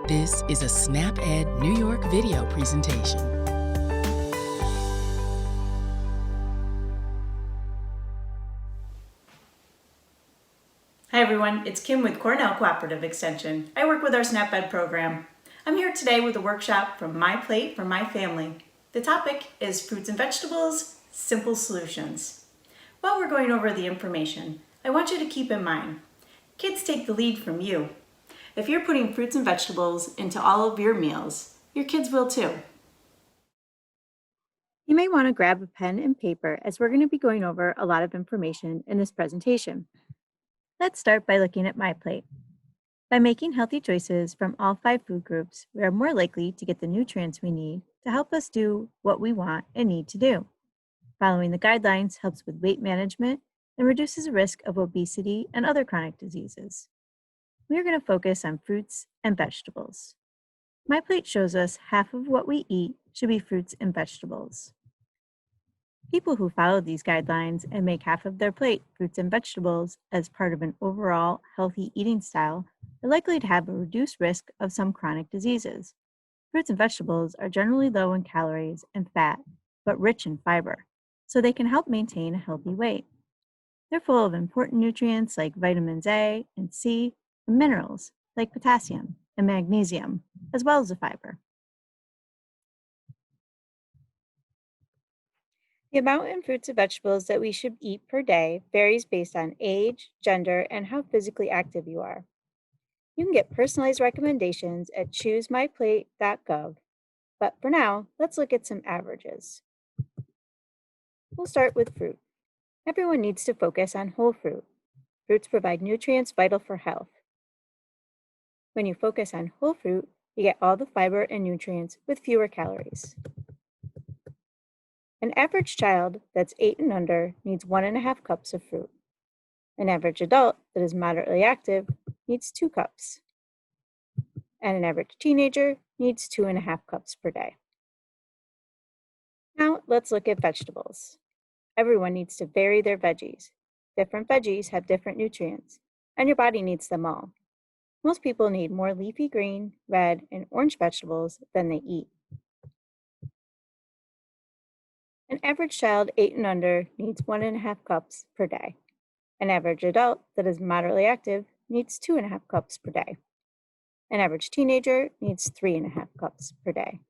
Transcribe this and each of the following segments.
This is a SnapEd New York video presentation. Hi everyone, it's Kim with Cornell Cooperative Extension. I work with our SnapEd program. I'm here today with a workshop from MyPlate for my family. The topic is fruits and vegetables, simple solutions. While we're going over the information, I want you to keep in mind, kids take the lead from you. If you're putting fruits and vegetables into all of your meals, your kids will too. You may want to grab a pen and paper as we're going to be going over a lot of information in this presentation. Let's start by looking at MyPlate. By making healthy choices from all 5 food groups, we are more likely to get the nutrients we need to help us do what we want and need to do. Following the guidelines helps with weight management and reduces the risk of obesity and other chronic diseases. We are going to focus on fruits and vegetables. MyPlate shows us half of what we eat should be fruits and vegetables. People who follow these guidelines and make half of their plate fruits and vegetables as part of an overall healthy eating style are likely to have a reduced risk of some chronic diseases. Fruits and vegetables are generally low in calories and fat, but rich in fiber, so they can help maintain a healthy weight. They're full of important nutrients like vitamins A and C and minerals like potassium and magnesium, as well as the fiber. The amount in fruits and vegetables that we should eat per day varies based on age, gender, and how physically active you are. You can get personalized recommendations at choosemyplate.gov, but for now, let's look at some averages. We'll start with fruit. Everyone needs to focus on whole fruit. Fruits provide nutrients vital for health. When you focus on whole fruit, you get all the fiber and nutrients with fewer calories. An average child that's 8 and under needs 1.5 cups of fruit. An average adult that is moderately active needs 2 cups. And an average teenager needs 2.5 cups per day. Now let's look at vegetables. Everyone needs to vary their veggies. Different veggies have different nutrients, and your body needs them all. Most people need more leafy green, red, and orange vegetables than they eat. An average child 8 and under needs 1.5 cups per day. An average adult that is moderately active needs 2.5 cups per day. An average teenager needs 3.5 cups per day.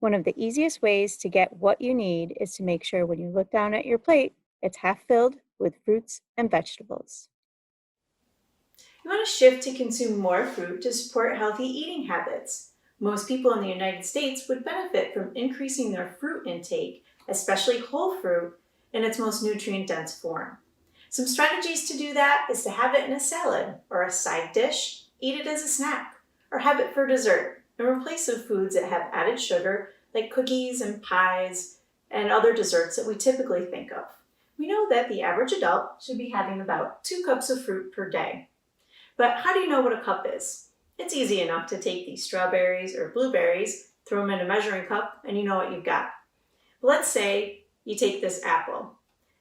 One of the easiest ways to get what you need is to make sure when you look down at your plate, it's half filled with fruits and vegetables. You want to shift to consume more fruit to support healthy eating habits. Most people in the United States would benefit from increasing their fruit intake, especially whole fruit, in its most nutrient-dense form. Some strategies to do that is to have it in a salad or a side dish, eat it as a snack, or have it for dessert in replace of foods that have added sugar like cookies and pies and other desserts that we typically think of. We know that the average adult should be having about 2 cups of fruit per day. But how do you know what a cup is? It's easy enough to take these strawberries or blueberries, throw them in a measuring cup, and you know what you've got. Let's say you take this apple.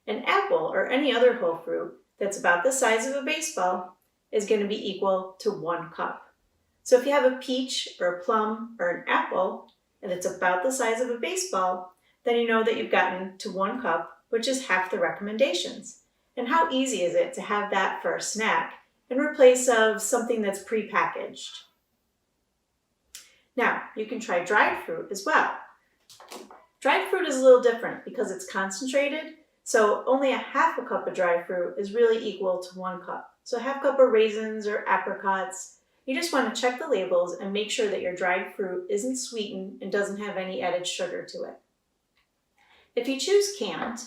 An apple or any other whole fruit that's about the size of a baseball is going to be equal to 1 cup. So if you have a peach or a plum or an apple and it's about the size of a baseball, then you know that you've gotten to 1 cup, which is half the recommendations. And how easy is it to have that for a snack in replace of something that's prepackaged? Now, you can try dried fruit as well. Dried fruit is a little different because it's concentrated, so only 1/2 cup of dried fruit is really equal to 1 cup. So 1/2 cup of raisins or apricots. You just want to check the labels and make sure that your dried fruit isn't sweetened and doesn't have any added sugar to it. If you choose canned,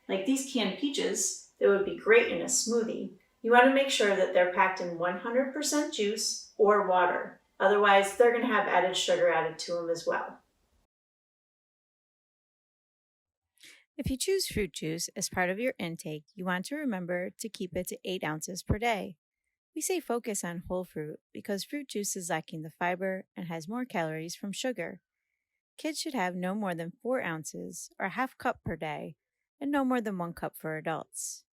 like these canned peaches that would be great in a smoothie, you want to make sure that they're packed in 100% juice or water. Otherwise, they're going to have added sugar added to them as well. If you choose fruit juice as part of your intake, you want to remember to keep it to 8 ounces per day. We say focus on whole fruit because fruit juice is lacking the fiber and has more calories from sugar. Kids should have no more than 4 ounces or 1/2 cup per day and no more than 1 cup for adults.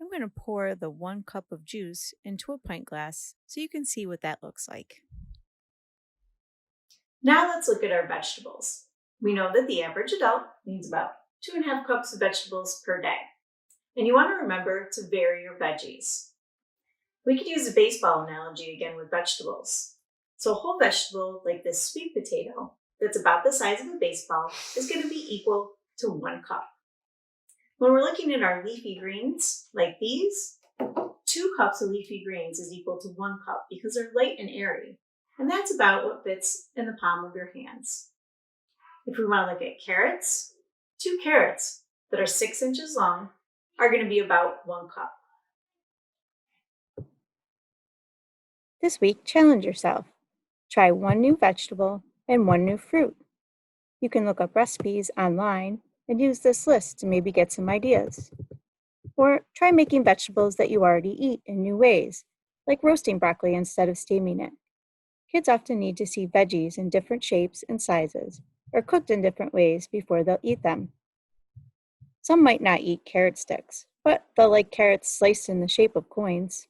I'm going to pour the 1 cup of juice into a pint glass so you can see what that looks like. Now let's look at our vegetables. We know that the average adult needs about 2.5 cups of vegetables per day. And you want to remember to vary your veggies. We could use a baseball analogy again with vegetables. So a whole vegetable like this sweet potato that's about the size of a baseball is going to be equal to 1 cup. When we're looking at our leafy greens like these, 2 cups of leafy greens is equal to 1 cup because they're light and airy. And that's about what fits in the palm of your hands. If we want to look at carrots, 2 carrots that are 6 inches long are going to be about 1 cup. This week, challenge yourself. Try 1 new vegetable and 1 new fruit. You can look up recipes online and use this list to maybe get some ideas. Or try making vegetables that you already eat in new ways, like roasting broccoli instead of steaming it. Kids often need to see veggies in different shapes and sizes, or cooked in different ways before they'll eat them. Some might not eat carrot sticks, but they'll like carrots sliced in the shape of coins.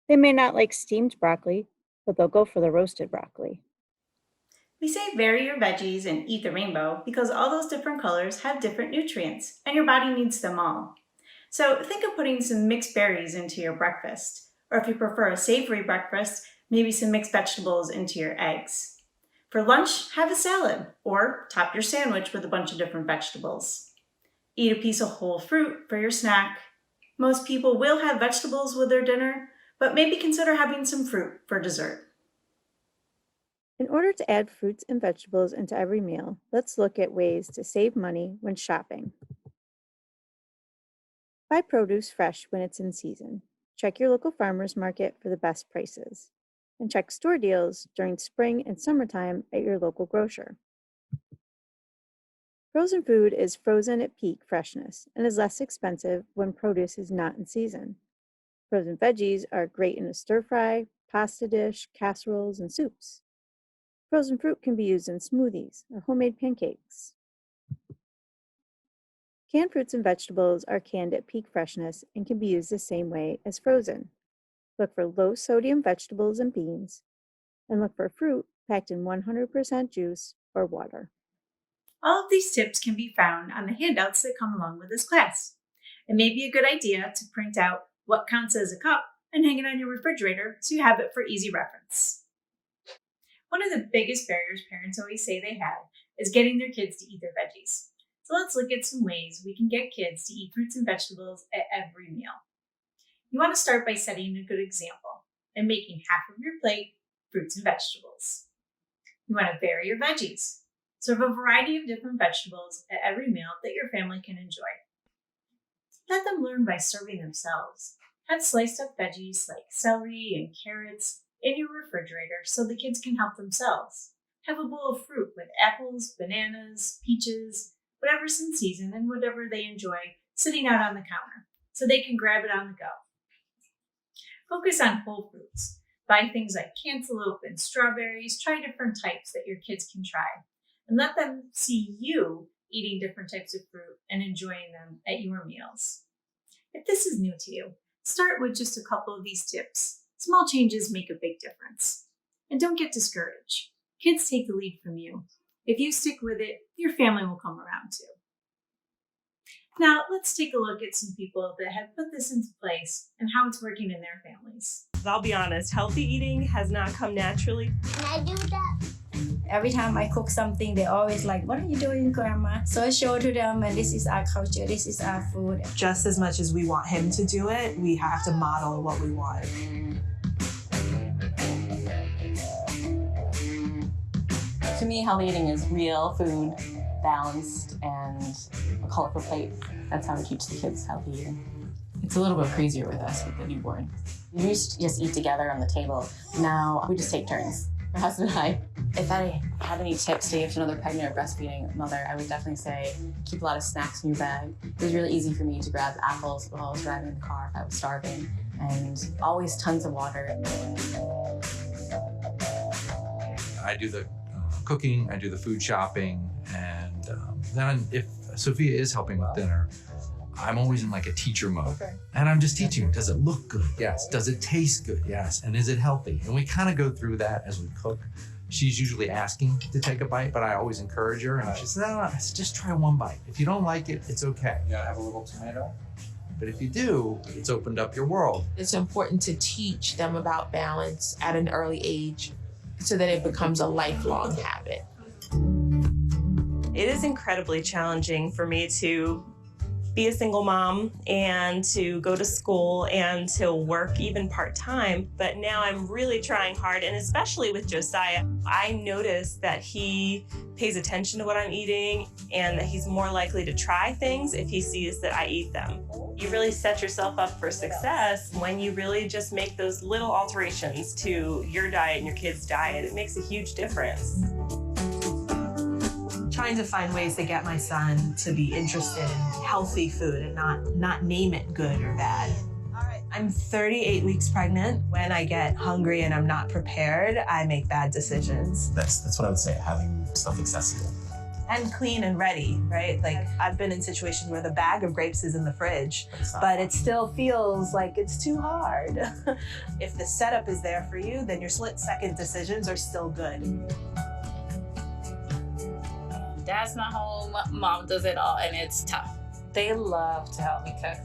They may not like steamed broccoli, but they'll go for the roasted broccoli. We say vary your veggies and eat the rainbow because all those different colors have different nutrients, and your body needs them all. So think of putting some mixed berries into your breakfast, or if you prefer a savory breakfast, maybe some mixed vegetables into your eggs. For lunch, have a salad, or top your sandwich with a bunch of different vegetables. Eat a piece of whole fruit for your snack. Most people will have vegetables with their dinner, but maybe consider having some fruit for dessert. In order to add fruits and vegetables into every meal, let's look at ways to save money when shopping. Buy produce fresh when it's in season. Check your local farmers market for the best prices. And check store deals during spring and summertime at your local grocer. Frozen food is frozen at peak freshness and is less expensive when produce is not in season. Frozen veggies are great in a stir fry, pasta dish, casseroles, and soups. Frozen fruit can be used in smoothies or homemade pancakes. Canned fruits and vegetables are canned at peak freshness and can be used the same way as frozen. Look for low sodium vegetables and beans, and look for fruit packed in 100% juice or water. All of these tips can be found on the handouts that come along with this class. It may be a good idea to print out what counts as a cup and hang it on your refrigerator so you have it for easy reference. One of the biggest barriers parents always say they have is getting their kids to eat their veggies. So let's look at some ways we can get kids to eat fruits and vegetables at every meal. You want to start by setting a good example and making half of your plate fruits and vegetables. You want to vary your veggies. Serve a variety of different vegetables at every meal that your family can enjoy. Let them learn by serving themselves. Have sliced up veggies like celery and carrots in your refrigerator so the kids can help themselves. Have a bowl of fruit with apples, bananas, peaches, whatever's in season and whatever they enjoy sitting out on the counter so they can grab it on the go. Focus on whole fruits. Buy things like cantaloupe and strawberries. Try different types that your kids can try. And let them see you eating different types of fruit and enjoying them at your meals. If this is new to you, start with just a couple of these tips. Small changes make a big difference. And don't get discouraged. Kids take the lead from you. If you stick with it, your family will come around too. Now, let's take a look at some people that have put this into place and how it's working in their families. I'll be honest, healthy eating has not come naturally. Can I do that? Every time I cook something, they always like, what are you doing, Grandma? So I show to them, and this is our culture, this is our food. Just as much as we want him to do it, we have to model what we want. To me, healthy eating is real food, balanced, and a colorful plate. That's how we teach the kids healthy eating. It's a little bit crazier with us with the newborn. We used to just eat together on the table. Now we just take turns, my husband and I. If I had any tips to give to another pregnant or breastfeeding mother, I would definitely say keep a lot of snacks in your bag. It was really easy for me to grab apples while I was driving in the car if I was starving, and always tons of water. I do the cooking, I do the food shopping, and then if Sophia is helping with dinner, I'm always in like a teacher mode. And I'm just teaching. Does it look good? Yes. Does it taste good? Yes. And is it healthy? And we kind of go through that as we cook. She's usually asking to take a bite, but I always encourage her. And she says, no, just try one bite. If you don't like it, it's okay. You gotta have a little tomato. But if you do, it's opened up your world. It's important to teach them about balance at an early age so that it becomes a lifelong habit. It is incredibly challenging for me to be a single mom and to go to school and to work even part-time. But now I'm really trying hard, and especially with Josiah, I notice that he pays attention to what I'm eating and that he's more likely to try things if he sees that I eat them. You really set yourself up for success when you really just make those little alterations to your diet and your kids' diet. It makes a huge difference. Trying to find ways to get my son to be interested in healthy food and not name it good or bad. I'm 38 weeks pregnant. When I get hungry and I'm not prepared, I make bad decisions. That's what I would say, having stuff accessible. And clean and ready, right? Like, I've been in situations where the bag of grapes is in the fridge, but it still feels like it's too hard. If the setup is there for you, then your split-second decisions are still good. Dad's not home, mom does it all, and it's tough. They love to help me cook.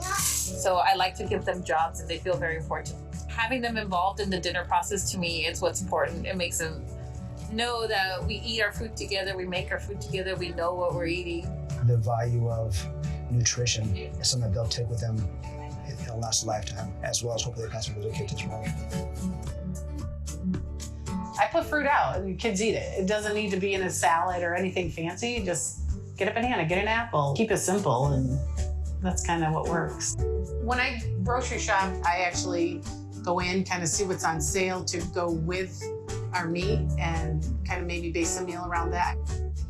So I like to give them jobs and they feel very important. Having them involved in the dinner process, to me, is what's important. It makes them know that we eat our food together, we make our food together, we know what we're eating. The value of nutrition is something that they'll take with them. It'll last a lifetime, as well as hopefully pass it to their kids as well. I put fruit out and kids eat it. It doesn't need to be in a salad or anything fancy. Just get a banana, get an apple. Keep it simple, and that's kind of what works. When I grocery shop, I actually go in, kind of see what's on sale to go with our meat and kind of maybe base a meal around that.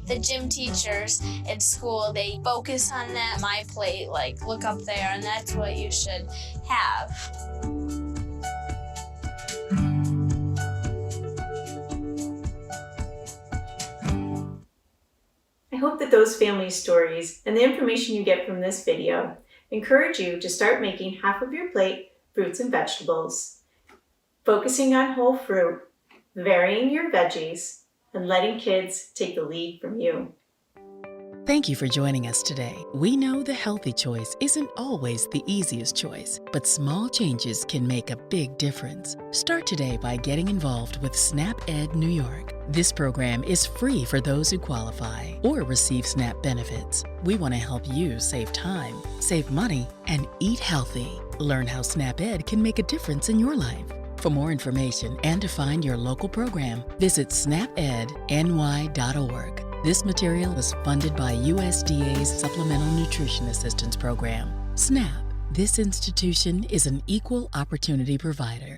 The gym teachers at school, they focus on that MyPlate, like look up there, and that's what you should have. I hope that those family stories and the information you get from this video encourage you to start making half of your plate fruits and vegetables, focusing on whole fruit, varying your veggies, and letting kids take the lead from you. Thank you for joining us today. We know the healthy choice isn't always the easiest choice, but small changes can make a big difference. Start today by getting involved with SNAP Ed New York. This program is free for those who qualify or receive SNAP benefits. We want to help you save time, save money, and eat healthy. Learn how SNAP Ed can make a difference in your life. For more information and to find your local program, visit snapedny.org. This material is funded by USDA's Supplemental Nutrition Assistance Program. SNAP. This institution is an equal opportunity provider.